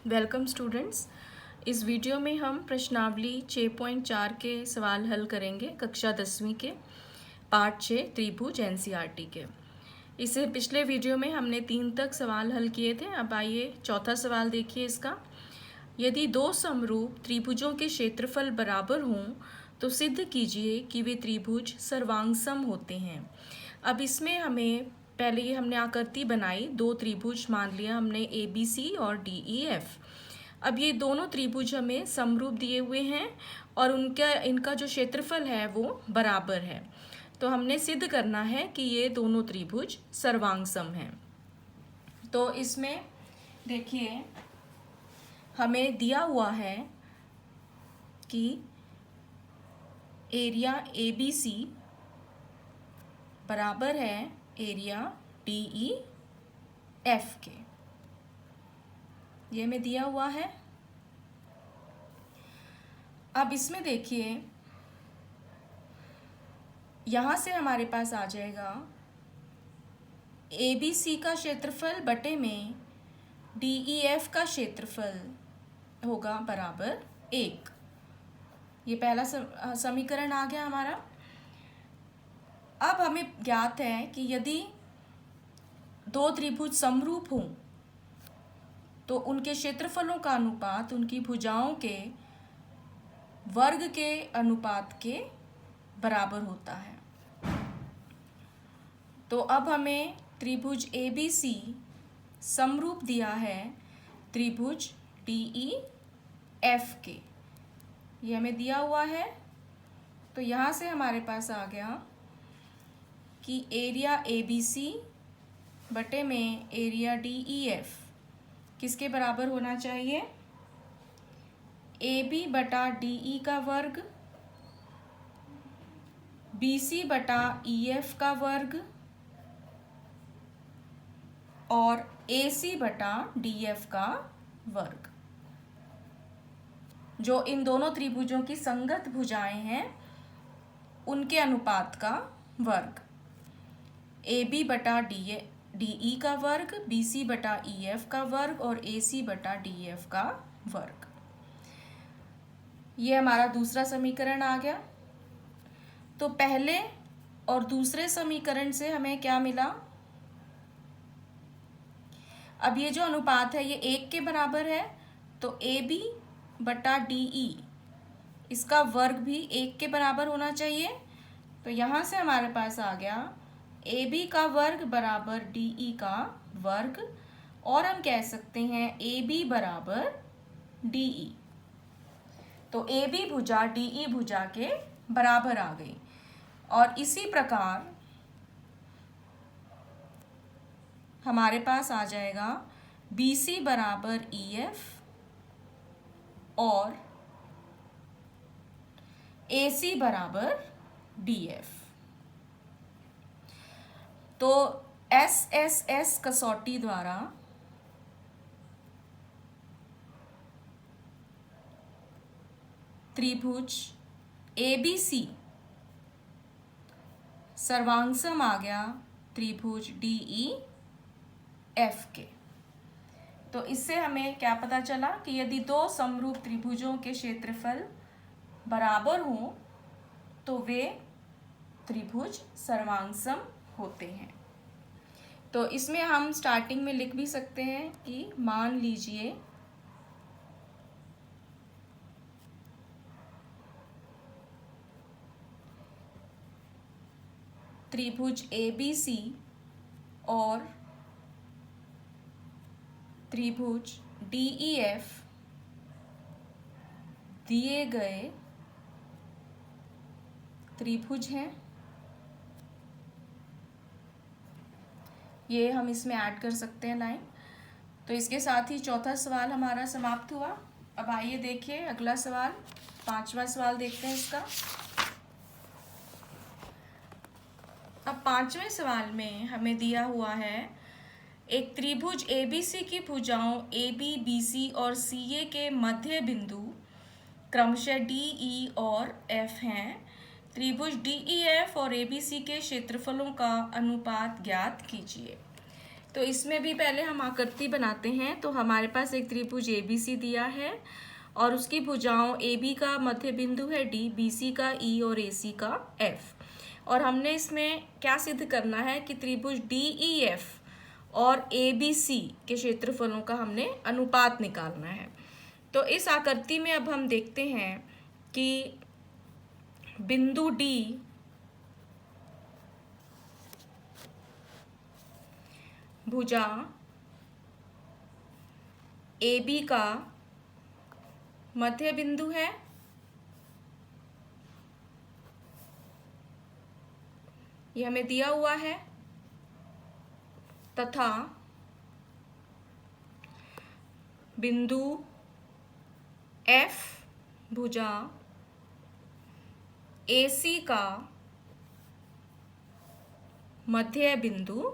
Welcome students. इस video में हम प्रश्नावली 6.4 के सवाल हल करेंगे कक्षा 10वीं के पार्ट 6 त्रिभुज एनसीईआरटी के। इससे पिछले वीडियो में हमने 3 तक सवाल हल किए थे। अब आइए चौथा सवाल देखिए इसका। यदि दो समरूप त्रिभुजों के क्षेत्रफल बराबर हों तो सिद्ध कीजिए कि वे त्रिभुज सर्वांगसम होते हैं। अब इसमें हमें पहले ये हमने आकृति बनाई, दो त्रिभुज मान लिया हमने ABC और DEF। अब ये दोनों त्रिभुज हमें समरूप दिए हुए हैं और इनका जो क्षेत्रफल है वो बराबर है। तो हमने सिद्ध करना है कि ये दोनों त्रिभुज सर्वांगसम हैं। तो इसमें देखिए हमें दिया हुआ है कि एरिया ABC बराबर है एरिया DEF के। ये हमें दिया हुआ है। अब इसमें देखिए यहाँ से हमारे पास आ जाएगा ABC का क्षेत्रफल बटे में DEF का क्षेत्रफल होगा बराबर 1। ये पहला समीकरण आ गया हमारा। अब हमें ज्ञात है कि यदि दो त्रिभुज समरूप हों तो उनके क्षेत्रफलों का अनुपात उनकी भुजाओं के वर्ग के अनुपात के बराबर होता है। तो अब हमें त्रिभुज ABC समरूप दिया है त्रिभुज DEF के। ये हमें दिया हुआ है। तो यहाँ से हमारे पास आ गया कि एरिया ABC बटे में एरिया DEF किसके बराबर होना चाहिए? AB बटा DE का वर्ग, BC बटा EF का वर्ग और AC बटा DF का वर्ग। जो इन दोनों त्रिभुजों की संगत भुजाएं हैं उनके अनुपात का वर्ग। AB बटा DE का वर्ग, BC बटा EF का वर्ग और AC बटा DF का वर्ग। ये हमारा दूसरा समीकरण आ गया। तो पहले और दूसरे समीकरण से हमें क्या मिला? अब ये जो अनुपात है ये 1 के बराबर है, तो AB बटा DE इसका वर्ग भी 1 के बराबर होना चाहिए। तो यहाँ से हमारे पास आ गया AB का वर्ग बराबर DE का वर्ग, और हम कह सकते हैं AB बराबर DE। तो AB भुजा DE भुजा के बराबर आ गई। और इसी प्रकार हमारे पास आ जाएगा BC बराबर EF और AC बराबर DF। तो SSS कसौटी द्वारा त्रिभुज ABC सर्वांगसम आ गया त्रिभुज DEF के। तो इससे हमें क्या पता चला कि यदि दो समरूप त्रिभुजों के क्षेत्रफल बराबर हों तो वे त्रिभुज सर्वांगसम होते हैं। तो इसमें हम स्टार्टिंग में लिख भी सकते हैं कि मान लीजिए त्रिभुज ABC और त्रिभुज DEF दिए गए त्रिभुज हैं। ये हम इसमें ऐड कर सकते हैं लाइन। तो इसके साथ ही चौथा सवाल हमारा समाप्त हुआ। अब आइए देखिए अगला सवाल, 5वां सवाल देखते हैं इसका। अब 5वें सवाल में हमें दिया हुआ है एक त्रिभुज ABC की भुजाओं AB, BC और CA के मध्य बिंदु क्रमशः DE और F हैं। त्रिभुज DEF और ABC के क्षेत्रफलों का अनुपात ज्ञात कीजिए। तो इसमें भी पहले हम आकृति बनाते हैं। तो हमारे पास एक त्रिभुज ABC दिया है और उसकी भुजाओं AB का मध्य बिंदु है D, BC का E और AC का F। और हमने इसमें क्या सिद्ध करना है कि त्रिभुज DEF और ABC के क्षेत्रफलों का हमने अनुपात निकालना है। तो इस आकृति में अब हम देखते हैं कि बिंदु D भुजा AB का मध्य बिंदु है ये हमें दिया हुआ है, तथा बिंदु F भुजा AC का मध्य बिंदु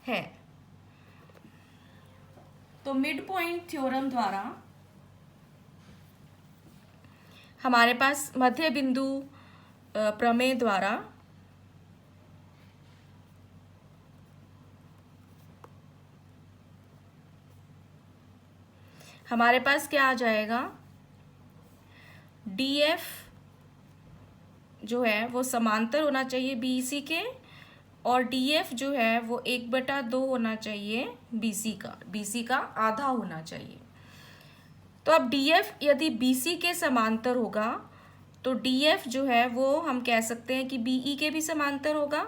है। तो मिड पॉइंट थ्योरम द्वारा हमारे पास मध्य बिंदु प्रमेय द्वारा हमारे पास क्या आ जाएगा, DF जो है वो समांतर होना चाहिए BC के और DF जो है वो 1/2 होना चाहिए BC का आधा होना चाहिए। तो अब DF यदि BC के समांतर होगा तो DF जो है वो हम कह सकते हैं कि BE के भी समांतर होगा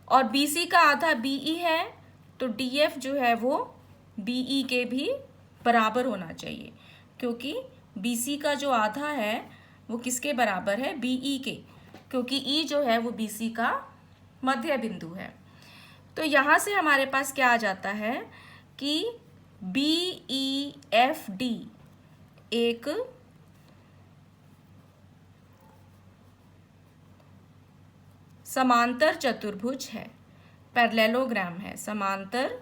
और BC का आधा BE है तो DF जो है वो BE के भी बराबर होना चाहिए, क्योंकि BC का जो आधा है वो किसके बराबर है, BE के, क्योंकि E जो है वो BC का मध्य बिंदु है। तो यहाँ से हमारे पास क्या आ जाता है कि BEFD एक समांतर चतुर्भुज है, पैरेललोग्राम है, समांतर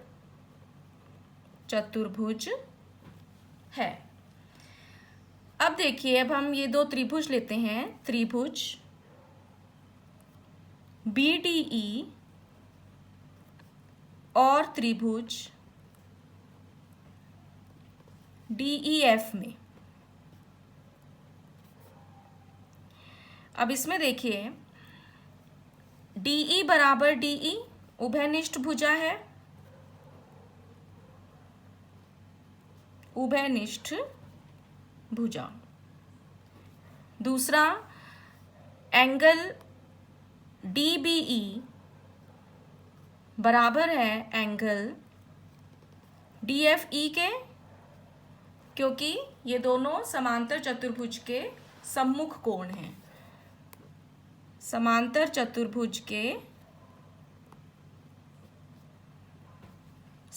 चतुर्भुज है। अब देखिए, अब हम ये दो त्रिभुज लेते हैं, त्रिभुज BDE और त्रिभुज DEF में। अब इसमें देखिए DE बराबर DE उभयनिष्ठ भुजा है, उभयनिष्ठ भुजा। दूसरा एंगल DBE बराबर है एंगल DFE के, क्योंकि ये दोनों समांतर चतुर्भुज के सम्मुख कोण हैं, समांतर चतुर्भुज के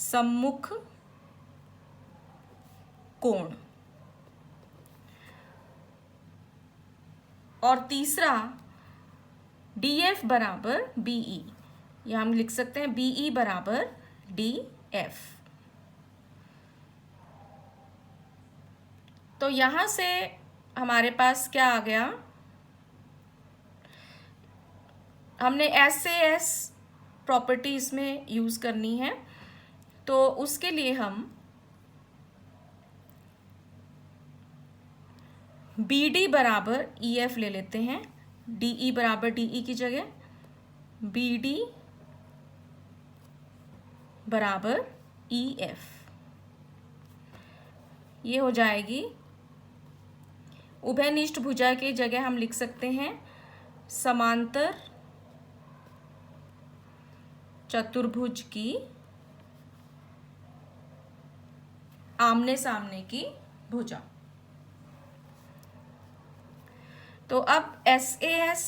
सम्मुख कोण। और तीसरा DF बराबर BE, या हम लिख सकते हैं BE बराबर DF। तो यहां से हमारे पास क्या आ गया, हमने SAS प्रॉपर्टी इसमें यूज करनी है। तो उसके लिए हम BD बराबर EF ले लेते हैं, DE बराबर DE की जगह BD बराबर EF, ये हो जाएगी। उभयनिष्ठ भुजा की जगह हम लिख सकते हैं समांतर चतुर्भुज की आमने सामने की भुजा। तो अब SAS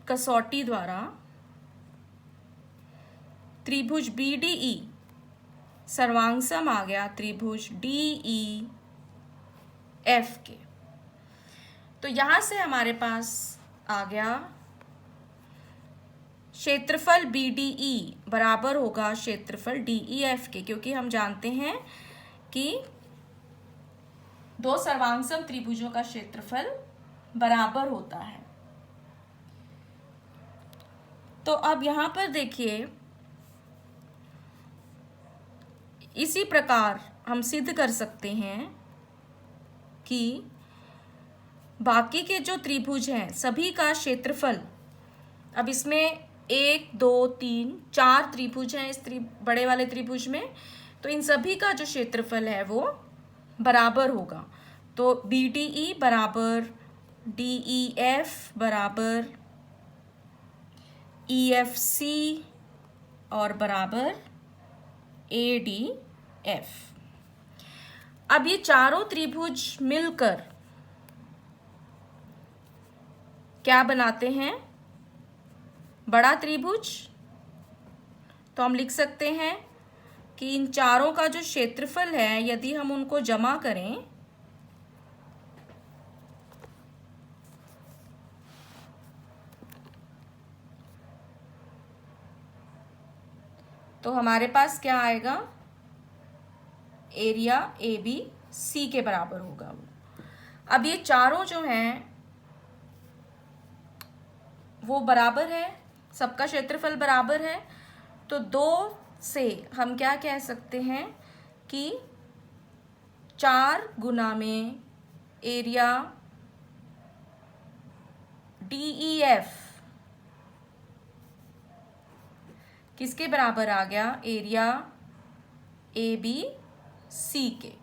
कसौटी द्वारा त्रिभुज BDE सर्वांगसम आ गया त्रिभुज DEF के। तो यहां से हमारे पास आ गया क्षेत्रफल BDE बराबर होगा क्षेत्रफल DEF के, क्योंकि हम जानते हैं कि दो सर्वांगसम त्रिभुजों का क्षेत्रफल बराबर होता है। तो अब यहां पर देखिए इसी प्रकार हम सिद्ध कर सकते हैं कि बाकी के जो त्रिभुज हैं सभी का क्षेत्रफल, अब इसमें 1 2 3 4 त्रिभुज हैं इस बड़े वाले त्रिभुज में, तो इन सभी का जो क्षेत्रफल है वो बराबर होगा। तो BDE बराबर DEF बराबर EFC और बराबर ADF। अब ये चारों त्रिभुज मिलकर क्या बनाते हैं? बड़ा त्रिभुज। तो हम लिख सकते हैं कि इन चारों का जो क्षेत्रफल है यदि हम उनको जमा करें तो हमारे पास क्या आएगा? एरिया ABC के बराबर होगा। अब ये चारों जो हैं वो बराबर है, सबका क्षेत्रफल बराबर है, तो 2 से हम क्या कह सकते हैं कि 4 गुना में एरिया DEF किसके बराबर आ गया? एरिया ABC के।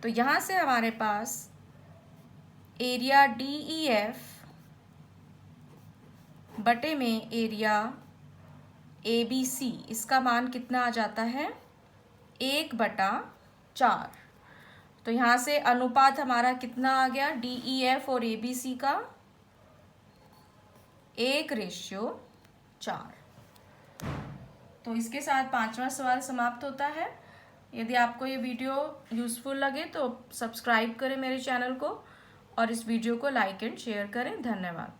तो यहां से हमारे पास एरिया DEF बटे में एरिया ABC, इसका मान कितना आ जाता है? 1/4। तो यहाँ से अनुपात हमारा कितना आ गया? DEF और ABC का 1:4। तो इसके साथ 5वां सवाल समाप्त होता है। यदि आपको ये वीडियो यूज़फुल लगे तो सब्सक्राइब करें मेरे चैनल को और इस वीडियो को लाइक एंड शेयर करें। धन्यवाद।